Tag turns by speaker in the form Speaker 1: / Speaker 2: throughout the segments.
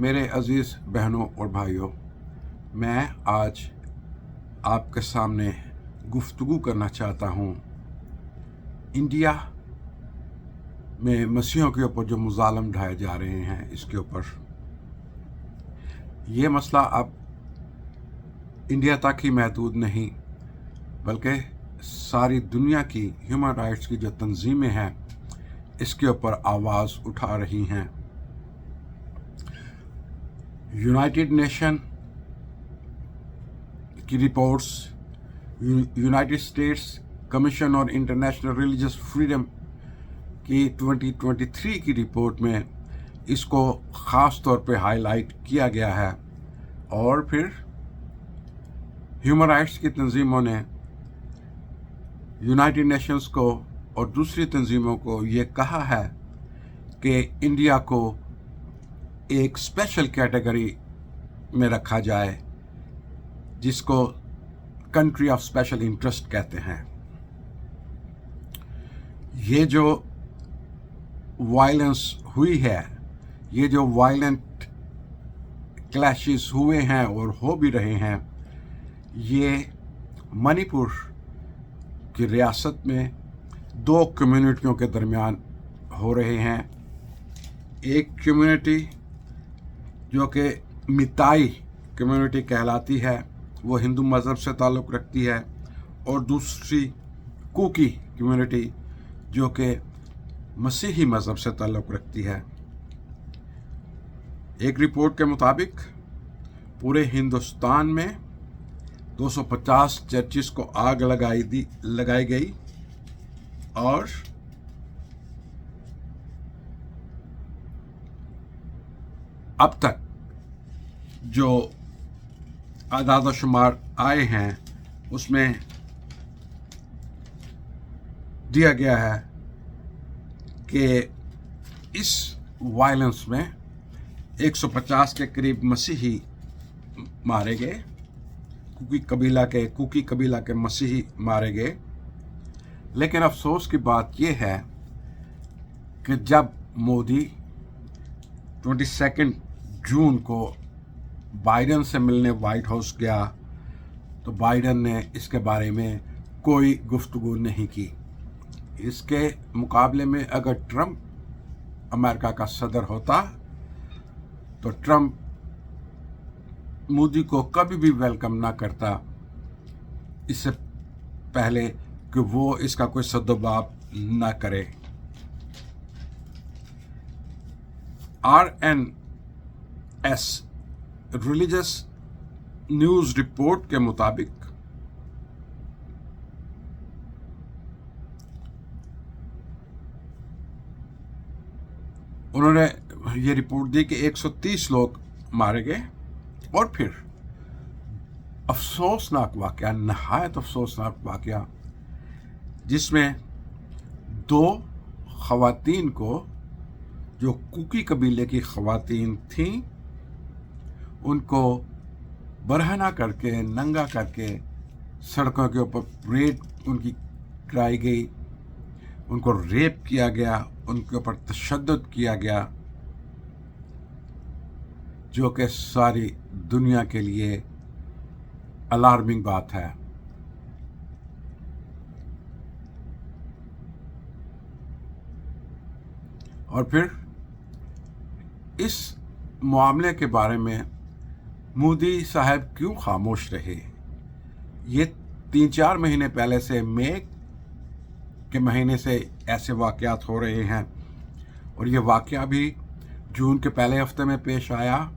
Speaker 1: मेरे अज़ीज़ बहनों और भाइयों, मैं आज आपके सामने गुफ्तगू करना चाहता हूँ इंडिया में मसीहों के ऊपर जो मुज़ालम ढाए जा रहे हैं इसके ऊपर। ये मसला अब इंडिया तक ही महदूद नहीं बल्कि सारी दुनिया की ह्यूमन राइट्स की जो तंजीमें हैं इसके ऊपर आवाज़ उठा रही हैं। यूनाइटेड नेशन की रिपोर्ट्स, यूनाइटेड स्टेट्स कमीशन और इंटरनेशनल रिलीजियस फ्रीडम की 2023 की रिपोर्ट में इसको ख़ास तौर पे हाईलाइट किया गया है। और फिर ह्यूमन राइट्स की तंजीमों ने यूनाइटेड नेशंस को और दूसरी तंजीमों को ये कहा है कि इंडिया को एक स्पेशल कैटेगरी में रखा जाए जिसको कंट्री ऑफ स्पेशल इंटरेस्ट कहते हैं। ये जो वायलेंस हुई है, ये जो वायलेंट क्लैशेस हुए हैं और हो भी रहे हैं, ये मणिपुर की रियासत में दो कम्युनिटियों के दरमियान हो रहे हैं। एक कम्युनिटी जो कि मिताई कम्युनिटी कहलाती है, वो हिंदू मज़हब से ताल्लुक़ रखती है, और दूसरी कुकी कम्युनिटी जो कि मसीही मज़हब से ताल्लुक़ रखती है। एक रिपोर्ट के मुताबिक पूरे हिंदुस्तान में 250 चर्चिस को आग लगाई गई और अब तक जो आदाद शुमार आए हैं उसमें दिया गया है कि इस वायलेंस में 150 के करीब मसीही मारे गए, कुकी कबीला के मसीही मारे गए। लेकिन अफसोस की बात यह है कि जब मोदी 22 जून को बाइडन से मिलने वाइट हाउस गया तो बाइडन ने इसके बारे में कोई गुफ्तगू नहीं की। इसके मुकाबले में अगर ट्रंप अमेरिका का सदर होता तो ट्रंप मोदी को कभी भी वेलकम ना करता, इससे पहले कि वो इसका कोई सदुभाव ना करे। RNS रिलीजियस न्यूज़ रिपोर्ट के मुताबिक उन्होंने ये रिपोर्ट दी कि 130 लोग मारे गए। और फिर अफसोसनाक वाक़या, नहायत अफसोसनाक वाक़या, जिसमें 2 ख़वातीन को जो कुकी कबीले की ख़वातीन थीं उनको बरहना करके, नंगा करके सड़कों के ऊपर परेड उनकी कराई गई, उनको रेप किया गया, उनके ऊपर तशद्दुद किया गया, जो कि सारी दुनिया के लिए अलार्मिंग बात है। और फिर इस मामले के बारे में मोदी साहब क्यों खामोश रहे? ये 3-4 महीने पहले से, मई के महीने से ऐसे वाक़यात हो रहे हैं और ये वाक़या भी जून के पहले हफ्ते में पेश आया,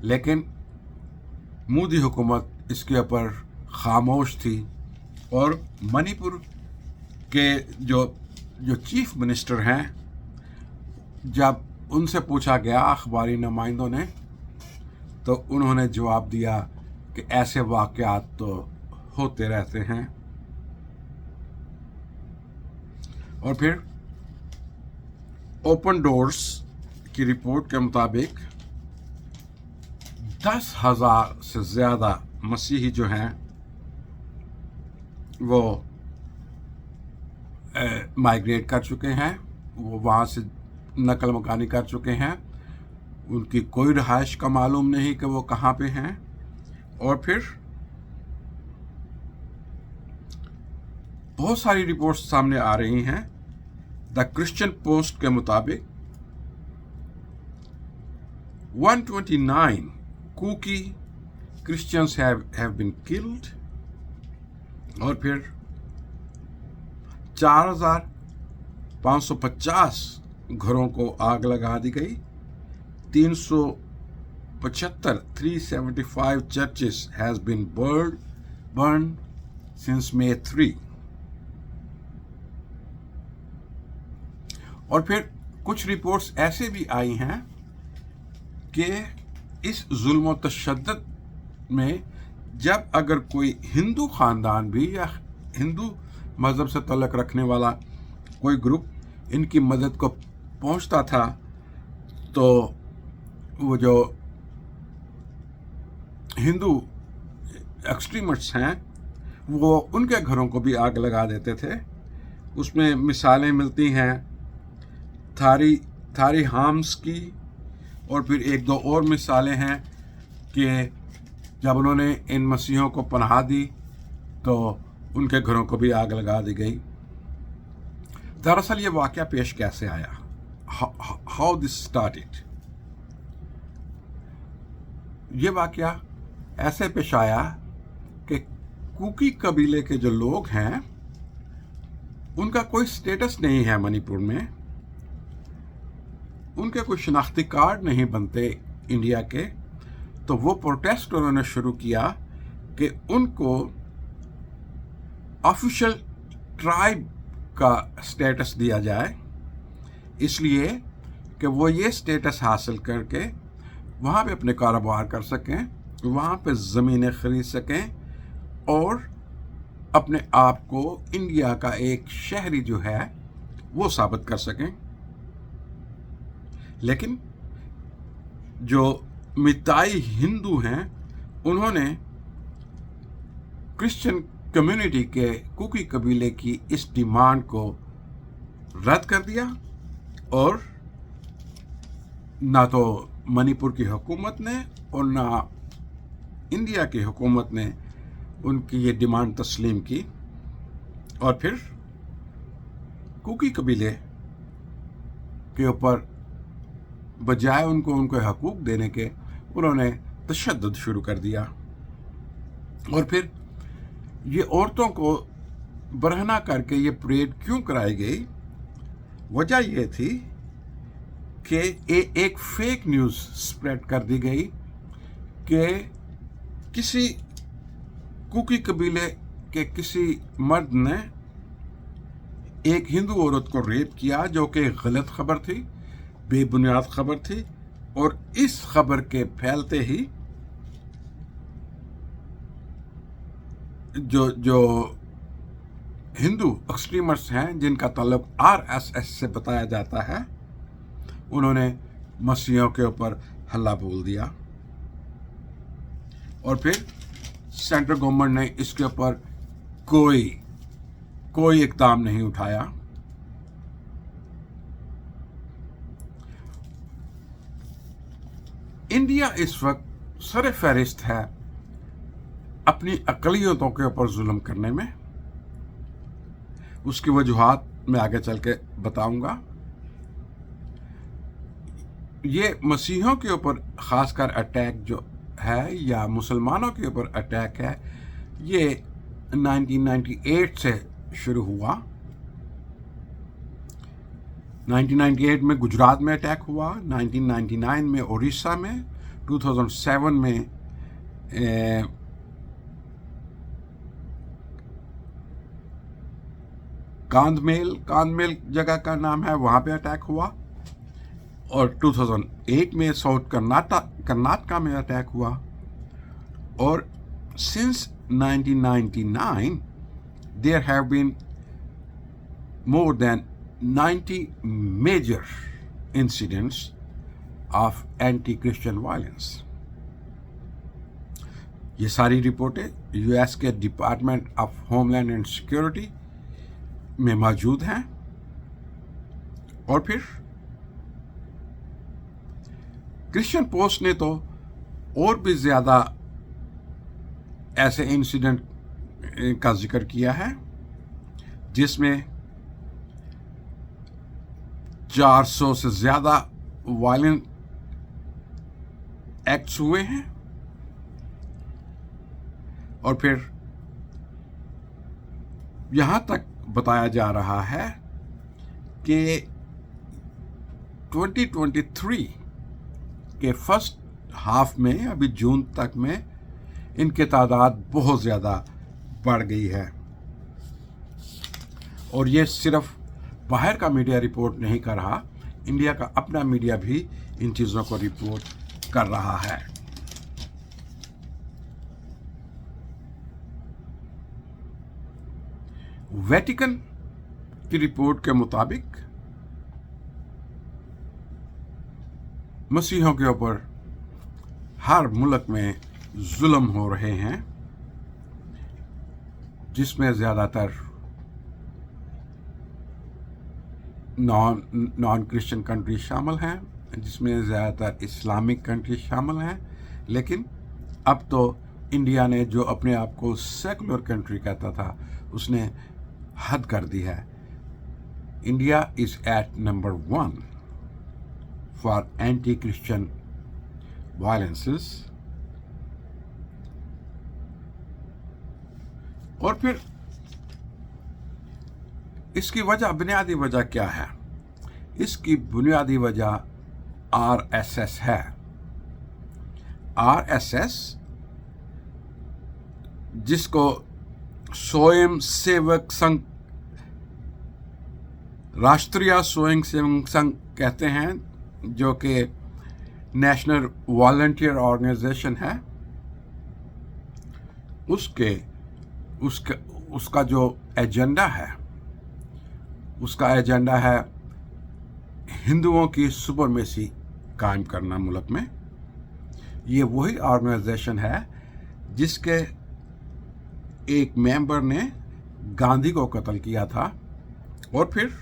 Speaker 1: लेकिन मोदी हुकूमत इसके ऊपर खामोश थी। और मणिपुर के जो चीफ मिनिस्टर हैं, जब उनसे पूछा गया अखबारी नुमाइंदों ने, तो उन्होंने जवाब दिया कि ऐसे वाक़यात तो होते रहते हैं। और फिर ओपन डोर्स की रिपोर्ट के मुताबिक 10,000 से ज़्यादा मसीही जो हैं वो माइग्रेट कर चुके हैं, वो वहाँ से नकल मकानी कर चुके हैं ان کی کوئی رہائش کا معلوم نہیں کہ وہ کہاں پہ ہیں. اور پھر بہت ساری رپورٹس سامنے آ رہی ہیں. دا کرسچن پوسٹ کے مطابق 129 کوکی کرسچنس have been killed. اور پھر 4,550 گھروں کو آگ لگا دی گئی. 375 churches has been burned since May 3. اور پھر کچھ رپورٹس ایسے بھی آئی ہیں کہ اس ظلم و تشدد میں جب اگر کوئی ہندو خاندان بھی یا ہندو مذہب سے تعلق رکھنے والا کوئی گروپ ان کی مدد کو پہنچتا تھا تو وہ جو ہندو ایکسٹریمسٹس ہیں وہ ان کے گھروں کو بھی آگ لگا دیتے تھے. اس میں مثالیں ملتی ہیں تھاری ہامس کی، اور پھر ایک دو اور مثالیں ہیں کہ جب انہوں نے ان مسیحوں کو پناہ دی تو ان کے گھروں کو بھی آگ لگا دی گئی. دراصل یہ واقعہ پیش کیسے آیا؟ How this started? یہ واقعہ ایسے پیش آیا کہ کوکی قبیلے کے جو لوگ ہیں ان کا کوئی سٹیٹس نہیں ہے منی پور میں. ان کے کوئی شناختی کارڈ نہیں بنتے انڈیا کے. تو وہ پروٹیسٹ انہوں نے شروع کیا کہ ان کو آفیشل ٹرائب کا سٹیٹس دیا جائے، اس لیے کہ وہ یہ سٹیٹس حاصل کر کے وہاں پہ اپنے کاروبار کر سکیں، وہاں پہ زمینیں خرید سکیں اور اپنے آپ کو انڈیا کا ایک شہری جو ہے وہ ثابت کر سکیں. لیکن جو متائی ہندو ہیں انہوں نے کرسچن کمیونٹی کے کوکی قبیلے کی اس ڈیمانڈ کو رد کر دیا، اور نہ تو منی پور کی حکومت نے اور نہ انڈیا کی حکومت نے ان کی یہ ڈیمانڈ تسلیم کی. اور پھر کوکی قبیلے کے اوپر بجائے ان کو حقوق دینے کے انہوں نے تشدد شروع کر دیا. اور پھر یہ عورتوں کو برہنہ کر کے یہ پریڈ کیوں کرائی گئی؟ وجہ یہ تھی کہ ایک فیک نیوز سپریڈ کر دی گئی کہ کسی کوکی قبیلے کے کسی مرد نے ایک ہندو عورت کو ریپ کیا، جو کہ غلط خبر تھی، بے بنیاد خبر تھی. اور اس خبر کے پھیلتے ہی جو ہندو ایکسٹریمسٹ ہیں جن کا تعلق RSS سے بتایا جاتا ہے، انہوں نے مسیحیوں کے اوپر حملہ بول دیا. اور پھر سینٹرل گورنمنٹ نے اس کے اوپر کوئی اقدام نہیں اٹھایا. انڈیا اس وقت سر فہرست ہے اپنی اقلیتوں کے اوپر ظلم کرنے میں. اس کی وجوہات میں آگے چل کے بتاؤں گا. یہ مسیحیوں کے اوپر خاص کر اٹیک جو ہے یا مسلمانوں کے اوپر اٹیک ہے، یہ 1998 سے شروع ہوا. 1998 میں گجرات میں اٹیک ہوا، 1999 میں اڑیسہ میں، 2007 میں کاندمیل جگہ کا نام ہے، وہاں پہ اٹیک ہوا، اور 2008 میں ساؤتھ کرناٹکا میں اٹیک ہوا. اور since 1999 there have been more than 90 major incidents of anti-Christian violence. یہ ساری رپورٹیں US کے department of home land and security میں موجود ہیں. اور پھر क्रिश्चियन पोस्ट ने तो और भी ज़्यादा ऐसे इंसिडेंट का जिक्र किया है जिसमें 400 से ज़्यादा वायलेंट एक्ट्स हुए हैं। और फिर यहाँ तक बताया जा रहा है कि 2023 के फर्स्ट हाफ में, अभी जून तक में, इनकी तादाद बहुत ज़्यादा बढ़ गई है। और ये सिर्फ बाहर का मीडिया रिपोर्ट नहीं कर रहा, इंडिया का अपना मीडिया भी इन चीज़ों को रिपोर्ट कर रहा है। वेटिकन की रिपोर्ट के मुताबिक मसीहों के ऊपर हर मुल्क में जुल्म हो रहे हैं, जिसमें ज़्यादातर नॉन क्रिश्चियन कंट्री शामिल हैं, जिसमें ज़्यादातर इस्लामिक कंट्री शामिल हैं। लेकिन अब तो इंडिया ने, जो अपने आप को सेकुलर कंट्री कहता था, उसने हद कर दी है। India is at number 1 for anti-Christian violences। और फिर इसकी वजह, बुनियादी वजह क्या है? इसकी बुनियादी वजह RSS है। RSS, जिसको स्वयं सेवक संघ, राष्ट्रीय स्वयं सेवक संघ कहते हैं, जो कि नेशनल वॉलंटियर ऑर्गेनाइजेशन है, उसका जो एजेंडा है, उसका एजेंडा है हिंदुओं की सुपरमेसी कायम करना मुल्क में। ये वही ऑर्गेनाइजेशन है जिसके एक मेंबर ने गांधी को कत्ल किया था। और फिर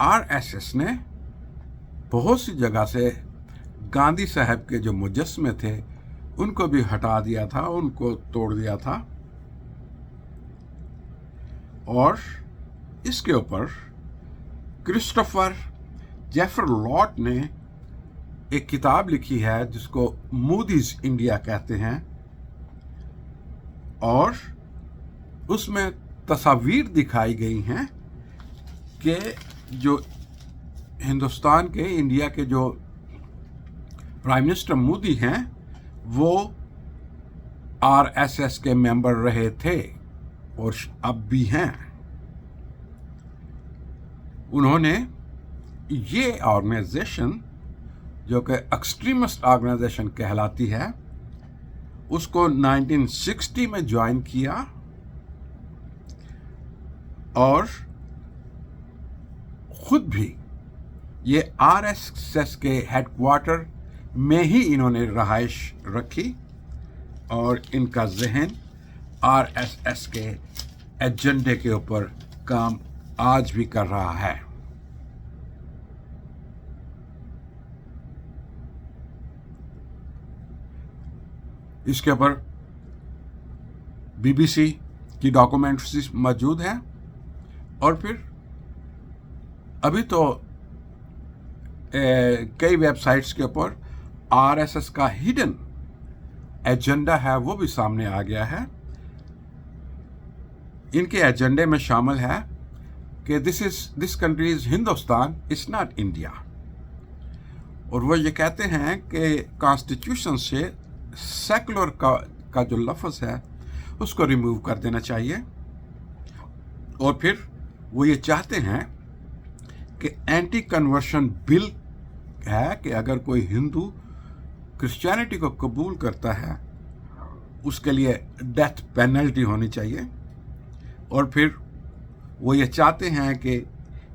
Speaker 1: RSS ने बहुत सी जगह से गांधी साहब के जो मुजस्समे थे उनको भी हटा दिया था, उनको तोड़ दिया था। और इसके ऊपर क्रिस्टोफर जेफर लॉट ने एक किताब लिखी है जिसको मूडीज इंडिया कहते हैं, और उसमें तस्वीर दिखाई गई हैं कि जो हिंदुस्तान के, इंडिया के जो प्राइम मिनिस्टर मोदी हैं, वो RSS के मेंबर रहे थे और अब भी हैं। उन्होंने ये ऑर्गेनाइजेशन, जो कि एक्सट्रीमिस्ट ऑर्गेनाइजेशन कहलाती है, उसको 1960 में ज्वाइन किया और खुद भी ये RSS के हेडक्वार्टर में ही इन्होंने रहाइश रखी और इनका जहन RSS के एजेंडे के ऊपर काम आज भी कर रहा है। इसके ऊपर BBC की डॉक्यूमेंट्रीज मौजूद है। और फिर अभी तो कई वेबसाइट्स के ऊपर RSS का हिडन एजेंडा है, वो भी सामने आ गया है। इनके एजेंडे में शामिल है कि this country is Hindustan, it's not India. और वो ये कहते हैं कि कॉन्स्टिट्यूशन से सेकुलर का जो लफ्ज़ है उसको रिमूव कर देना चाहिए। और फिर वो ये चाहते हैं कि एंटी कन्वर्शन बिल है कि अगर कोई हिंदू क्रिश्चियनिटी को कबूल करता है उसके लिए डेथ पेनल्टी होनी चाहिए। और फिर वो ये चाहते हैं कि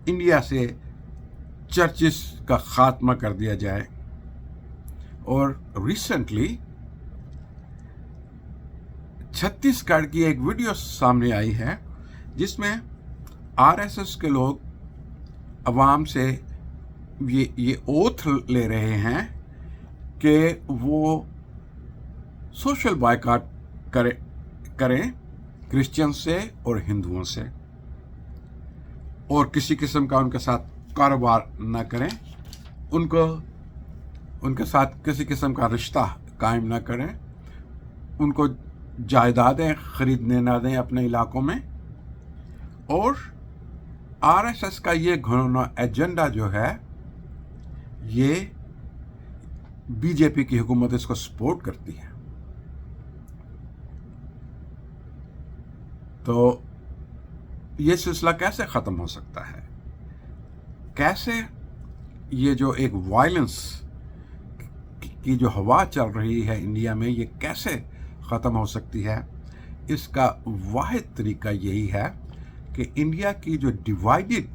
Speaker 1: इंडिया से चर्चिस का खात्मा कर दिया जाए। और रिसेंटली छत्तीसगढ़ की एक वीडियो सामने आई है जिसमें RSS के लोग अवाम से ये ओथ ले रहे हैं کہ وہ سوشل بائیکاٹ کریں کرسچن سے اور ہندوؤں سے، اور کسی قسم کا ان کے ساتھ کاروبار نہ کریں، ان کے ساتھ کسی قسم کا رشتہ قائم نہ کریں، ان کو جائیدادیں خریدنے نہ دیں اپنے علاقوں میں. اور آر ایس ایس کا یہ گھنونا ایجنڈا جو ہے، یہ بی جے پی کی حکومت اس کو سپورٹ کرتی ہے. تو یہ سلسلہ کیسے ختم ہو سکتا ہے؟ کیسے یہ جو ایک وائلنس کی جو ہوا چل رہی ہے انڈیا میں، یہ کیسے ختم ہو سکتی ہے؟ اس کا واحد طریقہ یہی ہے کہ انڈیا کی جو ڈیوائیڈڈ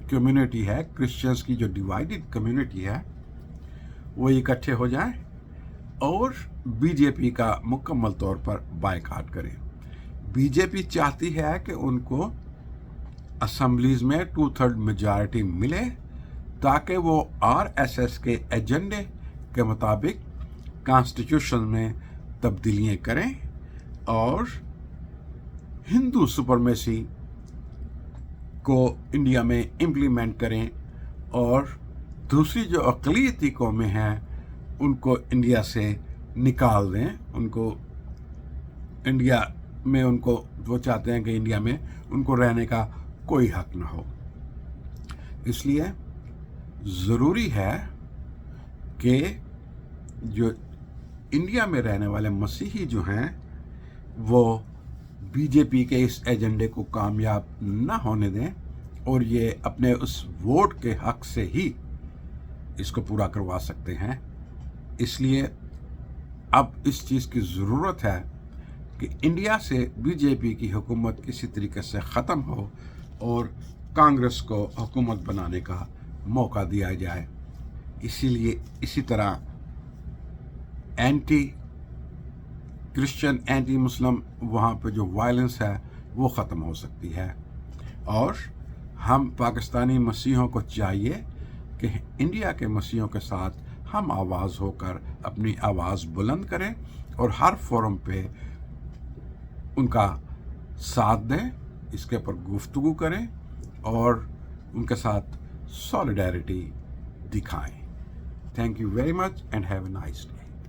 Speaker 1: کمیونٹی ہے، کرسچنس کی جو ڈیوائیڈڈ کمیونٹی ہے، وہ اکٹھے ہو جائیں اور بی جے پی کا مکمل طور پر بائیکاٹ کریں. بی جے پی چاہتی ہے کہ ان کو اسمبلیز میں 2/3 میجارٹی ملے تاکہ وہ آر ایس ایس کے ایجنڈے کے مطابق کانسٹیٹیوشن میں تبدیلیاں کریں اور ہندو سپرمیسی کو انڈیا میں امپلیمنٹ کریں، اور دوسری جو اقلیتی قومیں ہیں ان کو انڈیا سے نکال دیں. ان کو انڈیا میں وہ چاہتے ہیں کہ انڈیا میں ان کو رہنے کا کوئی حق نہ ہو. اس لیے ضروری ہے کہ جو انڈیا میں رہنے والے مسیحی جو ہیں وہ بی جے پی کے اس ایجنڈے کو کامیاب نہ ہونے دیں، اور یہ اپنے اس ووٹ کے حق سے ہی اس کو پورا کروا سکتے ہیں. اس لیے اب اس چیز کی ضرورت ہے کہ انڈیا سے بی جے پی کی حکومت کسی طریقے سے ختم ہو اور کانگریس کو حکومت بنانے کا موقع دیا جائے. اسی طرح اینٹی کرسچن، اینٹی مسلم وہاں پہ جو وائلنس ہے وہ ختم ہو سکتی ہے. اور ہم پاکستانی مسیحوں کو چاہیے کہ انڈیا کے مسیحوں کے ساتھ ہم آواز ہو کر اپنی آواز بلند کریں اور ہر فورم پہ ان کا ساتھ دیں، اس کے اوپر گفتگو کریں اور ان کے ساتھ سالیڈیرٹی دکھائیں. Thank you very much and have a nice day.